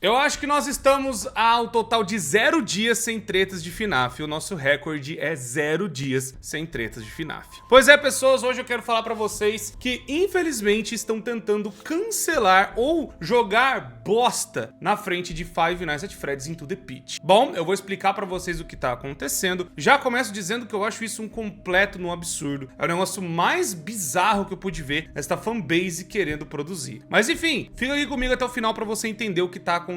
Eu acho que nós estamos ao total de 0 dias sem tretas de FNAF. O nosso recorde é 0 dias sem tretas de FNAF. Pois é, pessoas, hoje eu quero falar pra vocês que infelizmente estão tentando cancelar ou jogar bosta na frente de Five Nights at Freddy's Into the Pit. Bom, eu vou explicar pra vocês o que tá acontecendo. Já começo dizendo que eu acho isso um completo no absurdo. É o negócio mais bizarro que eu pude ver esta fanbase querendo produzir. Mas enfim, fica aqui comigo até o final pra você entender o que tá acontecendo.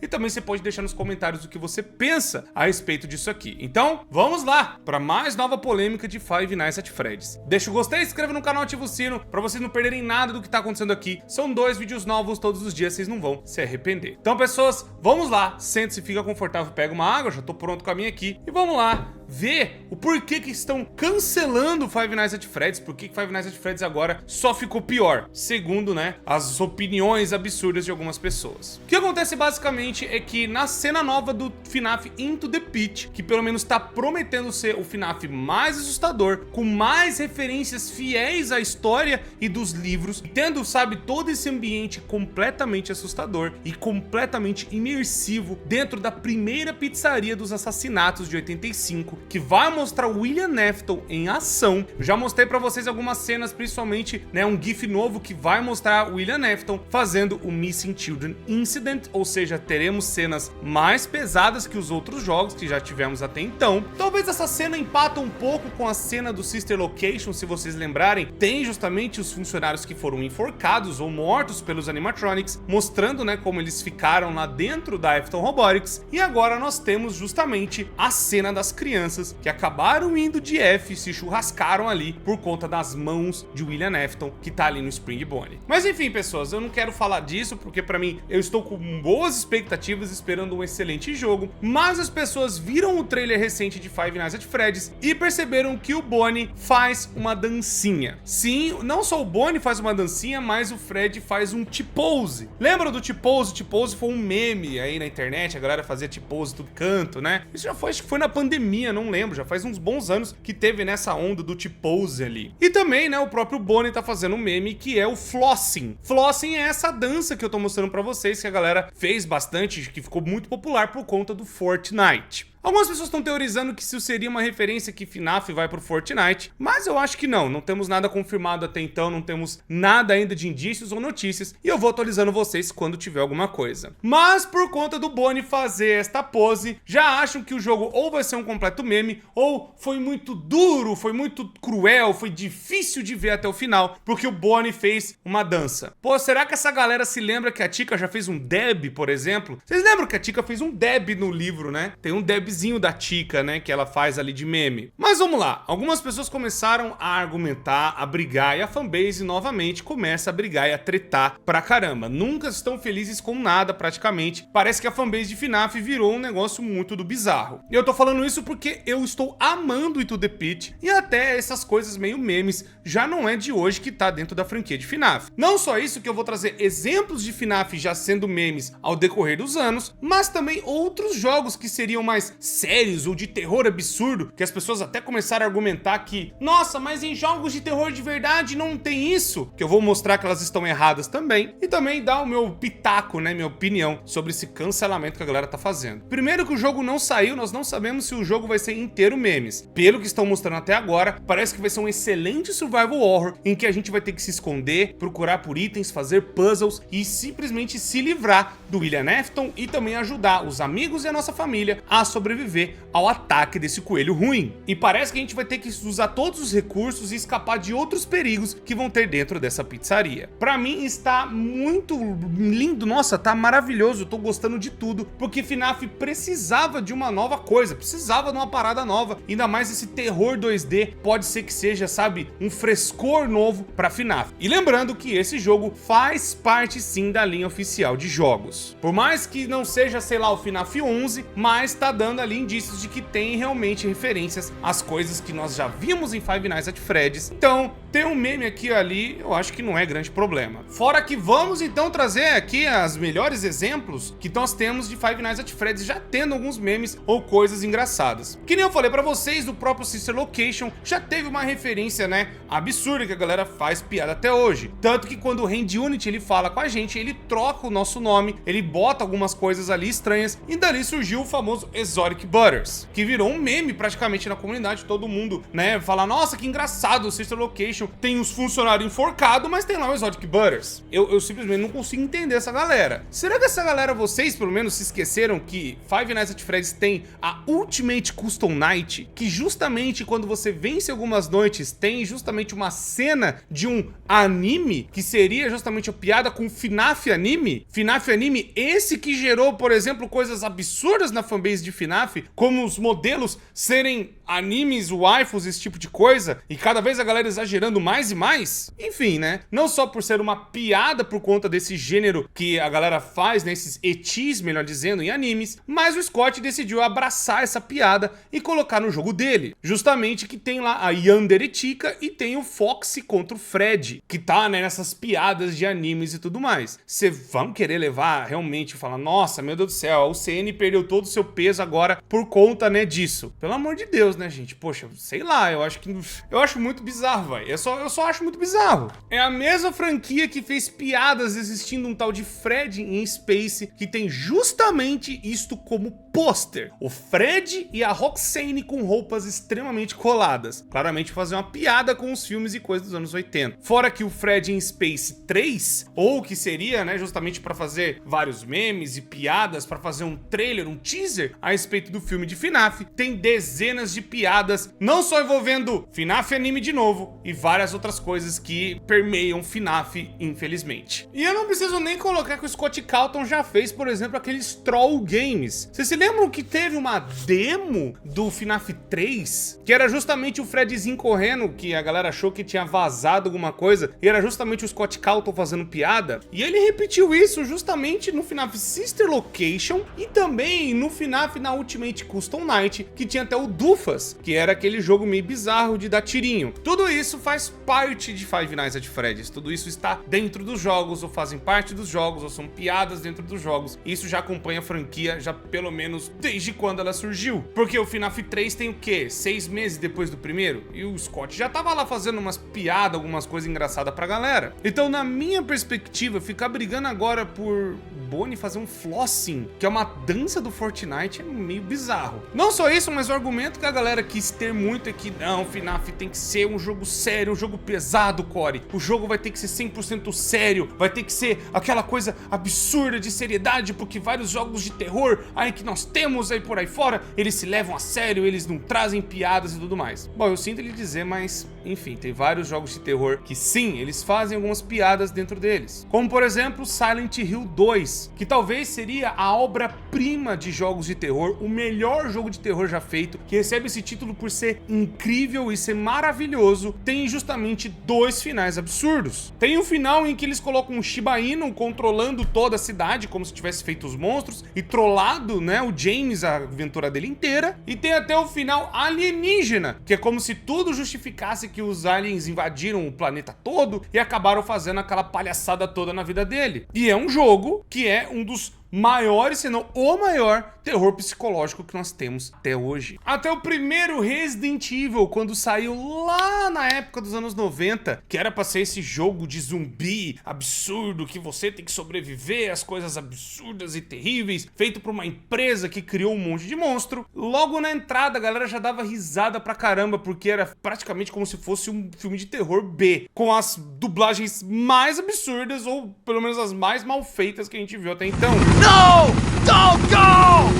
E também você pode deixar nos comentários o que você pensa a respeito disso aqui. Então, vamos lá para mais nova polêmica de Five Nights at Freddy's. Deixa o gostei, se inscreva no canal, ativa o sino para vocês não perderem nada do que tá acontecendo aqui. São 2 vídeos novos todos os dias, vocês não vão se arrepender. Então, pessoas, vamos lá, sente-se, fica confortável, pega uma água, já tô pronto com a minha aqui e vamos lá ver o porquê que estão cancelando Five Nights at Freddy's, por que Five Nights at Freddy's agora só ficou pior, segundo, né, as opiniões absurdas de algumas pessoas. O que acontece basicamente é que na cena nova do FNAF Into the Pit, que pelo menos tá prometendo ser o FNAF mais assustador, com mais referências fiéis à história e dos livros, tendo, sabe, todo esse ambiente completamente assustador e completamente imersivo dentro da primeira pizzaria dos assassinatos de 85, que vai mostrar o William Afton em ação. Eu já mostrei pra vocês algumas cenas, principalmente, né, um GIF novo que vai mostrar o William Afton fazendo o Missing Children Incident, ou seja, teremos cenas mais pesadas que os outros jogos que já tivemos até então. Talvez essa cena empata um pouco com a cena do Sister Location, se vocês lembrarem, tem justamente os funcionários que foram enforcados ou mortos pelos animatronics, mostrando, né, como eles ficaram lá dentro da Afton Robotics, e agora nós temos justamente a cena das crianças que acabaram indo de F e se churrascaram ali por conta das mãos de William Afton, que tá ali no Spring Bonnie. Mas enfim, pessoas, eu não quero falar disso porque pra mim eu estou com boas expectativas, esperando um excelente jogo, mas as pessoas viram o trailer recente de Five Nights at Freddy's e perceberam que o Bonnie faz uma dancinha. Sim, não só o Bonnie faz uma dancinha, mas o Fred faz um T-pose. Lembra do T-pose? O T-pose foi um meme aí na internet, a galera fazia T-pose do canto, né? Isso já foi, acho que foi na pandemia, não lembro, já faz uns bons anos que teve nessa onda do T-pose ali. E também, né, o próprio Bonnie tá fazendo um meme que é o flossing. Flossing é essa dança que eu tô mostrando pra vocês, que a galera fez bastante, que ficou muito popular por conta do Fortnite. Algumas pessoas estão teorizando que isso seria uma referência que FNAF vai pro Fortnite, mas eu acho que não temos nada confirmado até então, não temos nada ainda de indícios ou notícias, e eu vou atualizando vocês quando tiver alguma coisa. Mas por conta do Bonnie fazer esta pose, já acham que o jogo ou vai ser um completo meme, ou foi muito duro, foi muito cruel, foi difícil de ver até o final, porque o Bonnie fez uma dança. Pô, será que essa galera se lembra que a Chica já fez um dab, por exemplo? Vocês lembram que a Chica fez um dab no livro, né? Tem um dabzinho da Chica, né, que ela faz ali de meme. Mas vamos lá, algumas pessoas começaram a argumentar, a brigar, e a fanbase novamente começa a brigar e a tretar pra caramba. Nunca estão felizes com nada praticamente. Parece que a fanbase de FNAF virou um negócio muito do bizarro. E eu tô falando isso porque eu estou amando Into the Pit, e até essas coisas meio memes já não é de hoje que tá dentro da franquia de FNAF. Não só isso, que eu vou trazer exemplos de FNAF já sendo memes ao decorrer dos anos, mas também outros jogos que seriam mais sérios ou de terror absurdo, que as pessoas até começaram a argumentar que, nossa, mas em jogos de terror de verdade não tem isso, que eu vou mostrar que elas estão erradas também, e também dar o meu pitaco, né, minha opinião sobre esse cancelamento que a galera tá fazendo. Primeiro que o jogo não saiu, nós não sabemos se o jogo vai ser inteiro memes. Pelo que estão mostrando até agora, parece que vai ser um excelente survival horror, em que a gente vai ter que se esconder, procurar por itens, fazer puzzles e simplesmente se livrar do William Afton e também ajudar os amigos e a nossa família a sobreviver ao ataque desse coelho ruim. E parece que a gente vai ter que usar todos os recursos e escapar de outros perigos que vão ter dentro dessa pizzaria. Pra mim está muito lindo, nossa, tá maravilhoso, eu tô gostando de tudo, porque FNAF precisava de uma nova coisa, precisava de uma parada nova, ainda mais esse terror 2D, pode ser que seja, sabe, um frescor novo pra FNAF. E lembrando que esse jogo faz parte sim da linha oficial de jogos. Por mais que não seja, sei lá, o FNAF 11, mas tá dando ali indícios de que tem realmente referências às coisas que nós já vimos em Five Nights at Freddy's. Então, ter um meme aqui e ali, eu acho que não é grande problema. Fora que vamos então trazer aqui as melhores exemplos que nós temos de Five Nights at Freddy's já tendo alguns memes ou coisas engraçadas. Que nem eu falei pra vocês, do próprio Sister Location já teve uma referência, né, absurda que a galera faz piada até hoje. Tanto que quando o Hand Unit ele fala com a gente, ele troca o nosso nome, ele bota algumas coisas ali estranhas e dali surgiu o famoso Exotic Butters, que virou um meme praticamente na comunidade, todo mundo, né, fala, nossa, que engraçado, o Sister Location tem os funcionários enforcados, mas tem lá o Exotic Butters. Eu simplesmente não consigo entender essa galera. Será que essa galera, vocês pelo menos se esqueceram que Five Nights at Freddy's tem a Ultimate Custom Night, que justamente quando você vence algumas noites, tem justamente uma cena de um anime, que seria justamente a piada com FNAF Anime? FNAF Anime, esse que gerou, por exemplo, coisas absurdas na fanbase de FNAF, como os modelos serem animes, waifus, esse tipo de coisa, e cada vez a galera exagerando mais e mais. Enfim, né? Não só por ser uma piada por conta desse gênero que a galera faz, né, esses etis, melhor dizendo, em animes, mas o Scott decidiu abraçar essa piada e colocar no jogo dele. Justamente que tem lá a Yandere Chica e tem o Foxy contra o Fred, que tá, né, nessas piadas de animes e tudo mais. Cê vão querer levar realmente e falar, nossa, meu Deus do céu, a UCN perdeu todo o seu peso agora por conta, né, disso. Pelo amor de Deus, né, gente? Poxa, sei lá, eu acho muito bizarro, velho. Eu só acho muito bizarro. É a mesma franquia que fez piadas existindo um tal de Fred em Space, que tem justamente isto como pôster. O Fred e a Roxane com roupas extremamente coladas. Claramente fazer uma piada com os filmes e coisas dos anos 80. Fora que o Fred em Space 3, ou que seria, né, justamente para fazer vários memes e piadas, para fazer um trailer, um teaser a respeito do filme de FNAF, tem dezenas de piadas, não só envolvendo FNAF Anime de novo, e várias outras coisas que permeiam FNAF, infelizmente. E eu não preciso nem colocar que o Scott Calton já fez, por exemplo, aqueles Troll Games. Vocês se lembram que teve uma demo do FNAF 3? Que era justamente o Fredzinho correndo, que a galera achou que tinha vazado alguma coisa, e era justamente o Scott Calton fazendo piada. E ele repetiu isso justamente no FNAF Sister Location e também no FNAF na Ultimate Custom Night, que tinha até o Dufas, que era aquele jogo meio bizarro de dar tirinho. Tudo isso faz parte de Five Nights at Freddy's, tudo isso está dentro dos jogos, ou fazem parte dos jogos, ou são piadas dentro dos jogos. Isso já acompanha a franquia, já pelo menos desde quando ela surgiu. Porque o FNAF 3 tem o quê? 6 meses depois do primeiro? E o Scott já tava lá fazendo umas piadas, algumas coisas engraçadas pra galera. Então, na minha perspectiva, ficar brigando agora por Bonnie fazer um flossing, que é uma dança do Fortnite, é meio bizarro. Não só isso, mas o argumento que a galera quis ter muito é que não, FNAF tem que ser um jogo sério, um jogo pesado, Corey. O jogo vai ter que ser 100% sério, vai ter que ser aquela coisa absurda de seriedade, porque vários jogos de terror aí que nós temos aí por aí fora, eles se levam a sério, eles não trazem piadas e tudo mais. Bom, eu sinto lhe dizer, mas enfim, tem vários jogos de terror que sim, eles fazem algumas piadas dentro deles. Como por exemplo Silent Hill 2, que talvez seria a obra-prima de jogos de terror, o melhor jogo de terror já feito, que recebe esse título por ser incrível e ser maravilhoso. Tem justamente dois finais absurdos. Tem um final em que eles colocam um Shiba Inu controlando toda a cidade, como se tivesse feito os monstros, e trollado, né, o James, a aventura dele inteira. E tem até o final alienígena, que é como se tudo justificasse que os aliens invadiram o planeta todo e acabaram fazendo aquela palhaçada toda na vida dele. E é um jogo que é um dos maiores, se não o maior terror psicológico que nós temos até hoje. Até o primeiro Resident Evil, quando saiu lá na época dos anos 90, que era pra ser esse jogo de zumbi absurdo, que você tem que sobreviver às coisas absurdas e terríveis, feito por uma empresa que criou um monte de monstro. Logo na entrada, a galera já dava risada pra caramba, porque era praticamente como se fosse um filme de terror B, com as dublagens mais absurdas, ou pelo menos as mais mal feitas que a gente viu até então. No! Don't go!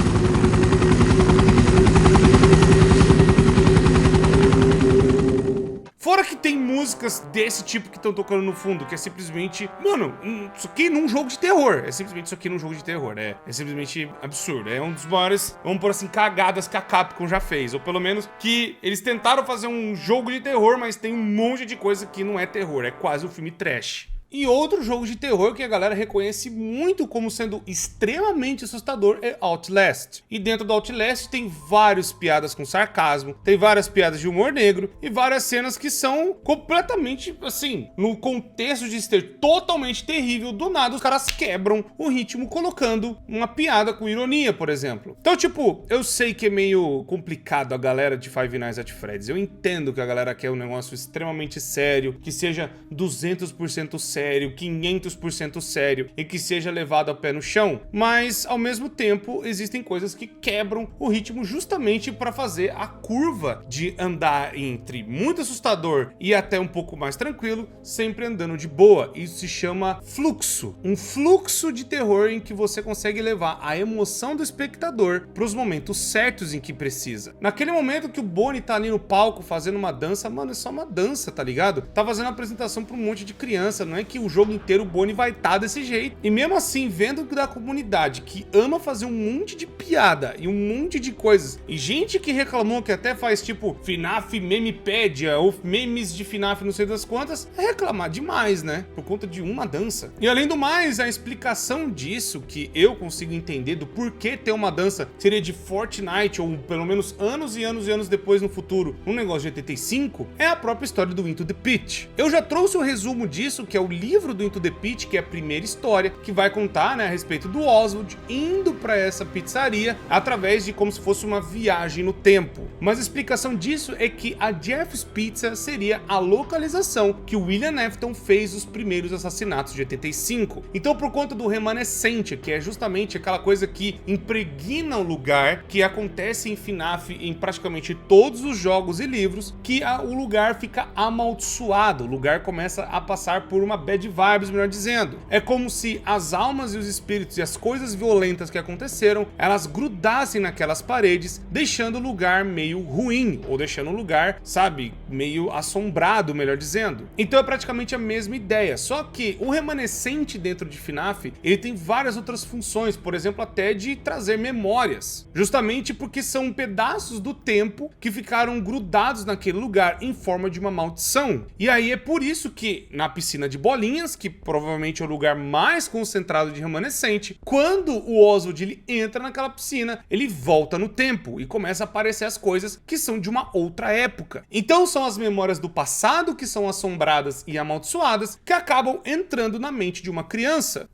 Fora que tem músicas desse tipo que estão tocando no fundo, que é simplesmente, mano, isso aqui num jogo de terror. É simplesmente isso aqui num jogo de terror. É simplesmente absurdo. É um dos maiores, vamos por assim, cagadas que a Capcom já fez. Ou pelo menos que eles tentaram fazer um jogo de terror, mas tem um monte de coisa que não é terror. É quase um filme trash. E outro jogo de terror que a galera reconhece muito como sendo extremamente assustador é Outlast. E dentro do Outlast tem várias piadas com sarcasmo, tem várias piadas de humor negro e várias cenas que são completamente, assim, no contexto de ser totalmente terrível, do nada os caras quebram o ritmo colocando uma piada com ironia, por exemplo. Então, tipo, eu sei que é meio complicado a galera de Five Nights at Freddy's. Eu entendo que a galera quer um negócio extremamente sério, que seja 200% sério, 500% sério e que seja levado a pé no chão, mas ao mesmo tempo existem coisas que quebram o ritmo justamente para fazer a curva de andar entre muito assustador e até um pouco mais tranquilo, sempre andando de boa. Isso se chama fluxo, um fluxo de terror em que você consegue levar a emoção do espectador para os momentos certos em que precisa. Naquele momento que o Bonnie tá ali no palco fazendo uma dança, mano, é só uma dança, tá ligado? Tá fazendo uma apresentação para um monte de criança, não é que o jogo inteiro o Bonnie vai estar desse jeito. E mesmo assim, vendo da comunidade que ama fazer um monte de piada e um monte de coisas, e gente que reclamou que até faz tipo FNAF Memepédia ou memes de FNAF não sei das quantas, é reclamar demais, né? Por conta de uma dança. E além do mais, a explicação disso, que eu consigo entender do porquê ter uma dança seria de Fortnite, ou pelo menos anos e anos e anos depois no futuro, um negócio de 85, é a própria história do Into the Pit. Eu já trouxe um resumo disso, que é o livro do Into the Pit, que é a primeira história, que vai contar, né, a respeito do Oswald indo para essa pizzaria através de como se fosse uma viagem no tempo. Mas a explicação disso é que a Jeff's Pizza seria a localização que o William Afton fez os primeiros assassinatos de 85. Então, por conta do remanescente, que é justamente aquela coisa que impregna o lugar, que acontece em FNAF em praticamente todos os jogos e livros, que o lugar fica amaldiçoado, o lugar começa a passar por uma bad vibes, melhor dizendo. É como se as almas e os espíritos e as coisas violentas que aconteceram, elas grudassem naquelas paredes, deixando o lugar meio ruim, ou deixando o lugar, sabe, meio assombrado, melhor dizendo. Então é praticamente a mesma ideia, só que o remanescente dentro de FNAF, ele tem várias outras funções, por exemplo, até de trazer memórias, justamente porque são pedaços do tempo que ficaram grudados naquele lugar em forma de uma maldição. E aí é por isso que na piscina de bolinhas, que provavelmente é o lugar mais concentrado de remanescente, quando o Oswald ele entra naquela piscina, ele volta no tempo e começa a aparecer as coisas que são de uma outra época. Então são as memórias do passado que são assombradas e amaldiçoadas que acabam entrando na mente de uma criança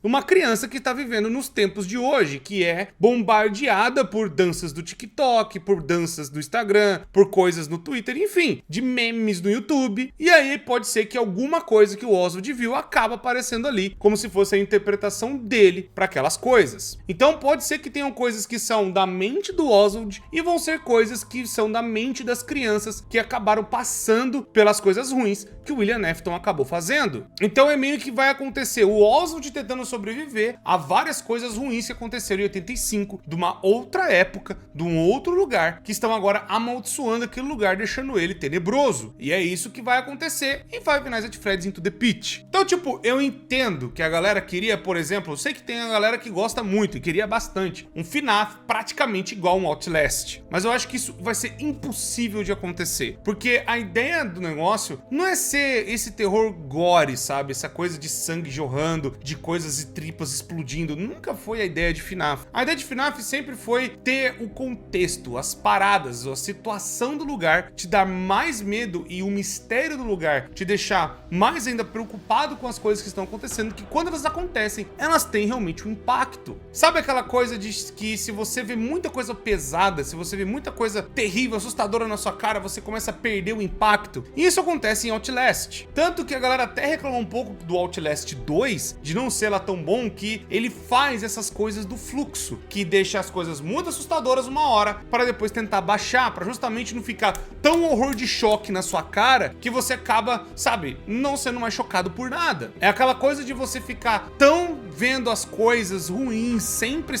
que está vivendo nos tempos de hoje, que é bombardeada por danças do TikTok, por danças do Instagram, por coisas no Twitter, enfim, de memes no YouTube. E aí pode ser que alguma coisa que o Oswald viu acaba aparecendo ali, como se fosse a interpretação dele para aquelas coisas. Então pode ser que tenham coisas que são da mente do Oswald e vão ser coisas que são da mente das crianças que acabaram passando pelas coisas ruins que o William Afton acabou fazendo. Então é meio que vai acontecer o Oswald tentando sobreviver a várias coisas ruins que aconteceram em 85, de uma outra época, de um outro lugar, que estão agora amaldiçoando aquele lugar, deixando ele tenebroso. E é isso que vai acontecer em Five Nights at Freddy's Into the Pit. Então, tipo, eu entendo que a galera queria, por exemplo, eu sei que tem a galera que gosta muito e queria bastante, um FNAF praticamente igual um Outlast. Mas eu acho que isso vai ser impossível de acontecer, porque a ideia do negócio não é ser esse terror gore, sabe? Essa coisa de sangue jorrando, de coisas e tripas explodindo. Nunca foi a ideia de FNAF. A ideia de FNAF sempre foi ter o contexto, as paradas, a situação do lugar, te dar mais medo e o mistério do lugar te deixar mais ainda preocupado com as coisas que estão acontecendo, que quando elas acontecem, elas têm realmente um impacto. Sabe aquela coisa de que se você vê muita coisa pesada, se você vê muita coisa terrível, assustadora na sua cara, você começa a perder o impacto? E isso acontece em Outlast. Tanto que a galera até reclamou um pouco do Outlast 2, de não ser lá tão bom, que ele faz essas coisas do fluxo, que deixa as coisas muito assustadoras uma hora, para depois tentar baixar, para justamente não ficar tão horror de choque na sua cara, que você acaba, sabe, não sendo mais chocado por nada. É aquela coisa de você ficar tão vendo as coisas ruins sempre,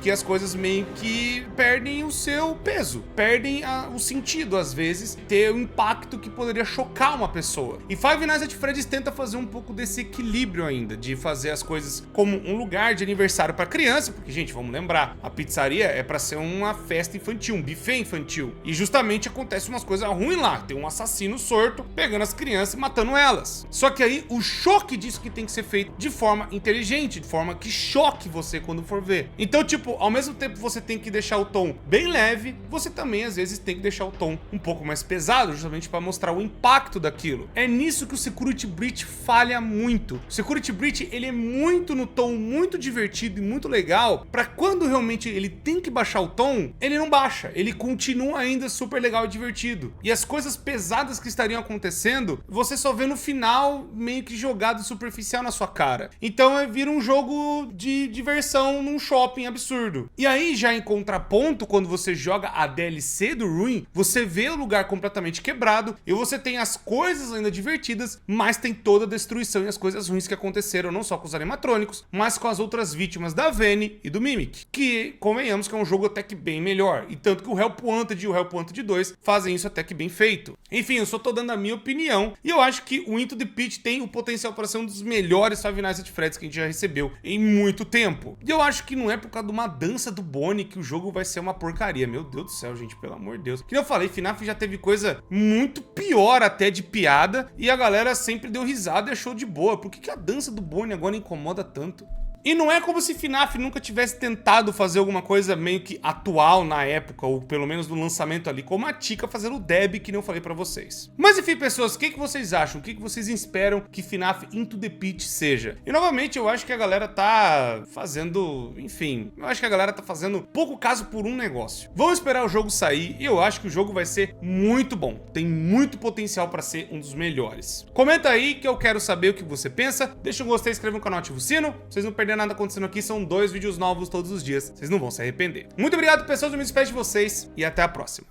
que as coisas meio que perdem o seu peso, perdem o sentido, às vezes, ter um impacto que poderia chocar uma pessoa. E Five Nights at Freddy's tenta fazer um pouco desse equilíbrio ainda, de fazer as coisas como um lugar de aniversário para criança, porque, gente, vamos lembrar, a pizzaria é para ser uma festa infantil, um buffet infantil, e justamente acontece umas coisas ruins lá, tem um assassino sorto pegando as crianças e matando elas. Só que aí o choque disso que tem que ser feito de forma inteligente, de forma que choque você quando for ver. Então, tipo, ao mesmo tempo você tem que deixar o tom bem leve, você também às vezes tem que deixar o tom um pouco mais pesado, justamente para mostrar o impacto daquilo. É nisso que o Security Breach falha muito. O Security Breach, ele é muito no tom, muito divertido e muito legal, para quando realmente ele tem que baixar o tom, ele não baixa, ele continua ainda super legal e divertido. E as coisas pesadas que estariam acontecendo, você só vê no final meio que jogado superficial na sua cara. Então vira um jogo de diversão num shopping absurdo. E aí, já em contraponto, quando você joga a DLC do Ruin, você vê o lugar completamente quebrado e você tem as coisas ainda divertidas, mas tem toda a destruição e as coisas ruins que aconteceram, não só com os animatrônicos, mas com as outras vítimas da Vene e do Mimic, que, convenhamos, que é um jogo até que bem melhor, e tanto que o Help Wanted e o Help Wanted 2 fazem isso até que bem feito. Enfim, eu só tô dando a minha opinião, e eu acho que o Into the Pit tem o potencial para ser um dos melhores Five Nights at Freddy's que a gente já recebeu em muito tempo. E eu acho que não é por causa de uma dança do Bonnie que o jogo vai ser uma porcaria. Meu Deus do céu, gente, pelo amor de Deus. Que eu falei, FNAF já teve coisa muito pior até de piada, e a galera sempre deu risada e achou de boa. Por que a dança do Bonnie agora incomoda tanto? E não é como se FNAF nunca tivesse tentado fazer alguma coisa meio que atual na época, ou pelo menos no lançamento ali, como a Tika fazendo o Deb, que nem eu falei pra vocês. Mas enfim, pessoas, o que vocês acham? O que vocês esperam que FNAF Into the Pit seja? E novamente, eu acho que a galera tá fazendo, enfim, eu acho que a galera tá fazendo pouco caso por um negócio. Vamos esperar o jogo sair, e eu acho que o jogo vai ser muito bom. Tem muito potencial pra ser um dos melhores. Comenta aí que eu quero saber o que você pensa. Deixa um gostei, inscreva no canal, ativa o sino, pra vocês não perderem nada acontecendo aqui. São 2 vídeos novos todos os dias, vocês não vão se arrepender. Muito obrigado, pessoas, eu me despeço de vocês e até a próxima.